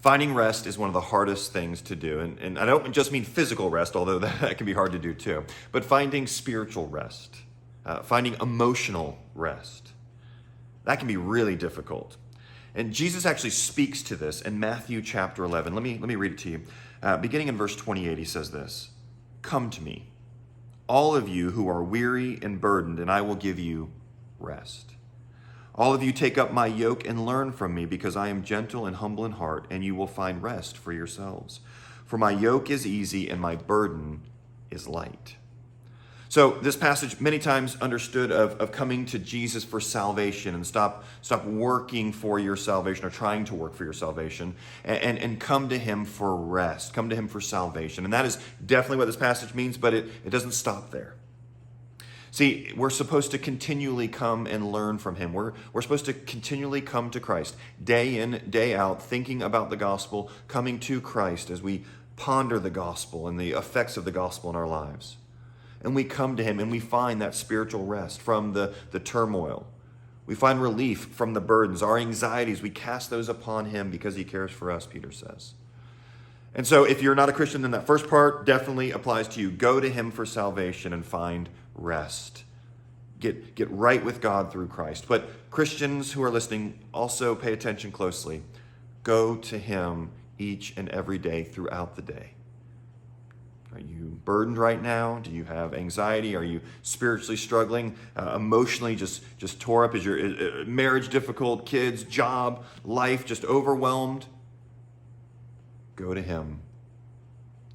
Finding rest is one of the hardest things to do. And I don't just mean physical rest, although that can be hard to do too, but finding spiritual rest, finding emotional rest. That can be really difficult. And Jesus actually speaks to this in Matthew chapter 11. Let me read it to you. Beginning in verse 28, he says this, "Come to me, all of you who are weary and burdened, and I will give you rest. All of you take up my yoke and learn from me, because I am gentle and humble in heart, and you will find rest for yourselves. For my yoke is easy and my burden is light." So this passage many times understood of coming to Jesus for salvation, and stop working for your salvation or trying to work for your salvation, and come to him for rest, come to him for salvation. And that is definitely what this passage means, but it doesn't stop there. See, we're supposed to continually come and learn from him. We're supposed to continually come to Christ, day in, day out, thinking about the gospel, coming to Christ as we ponder the gospel and the effects of the gospel in our lives. And we come to him and we find that spiritual rest from the turmoil. We find relief from the burdens, our anxieties. We cast those upon him because he cares for us, Peter says. And so if you're not a Christian, then that first part definitely applies to you. Go to him for salvation and find rest. Get right with God through Christ. But Christians who are listening, also pay attention closely. Go to him each and every day throughout the day. Are you burdened right now? Do you have anxiety? Are you spiritually struggling? Emotionally just tore up? Is your marriage difficult? Kids, job, life just overwhelmed? Go to him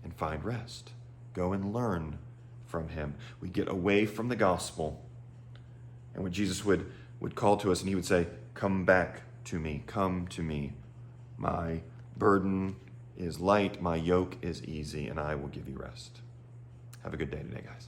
and find rest. Go and learn from him. We get away from the gospel, and when Jesus would call to us and he would say, "Come back to me, come to me. My burden is light, my yoke is easy, and I will give you rest." Have a good day today, guys.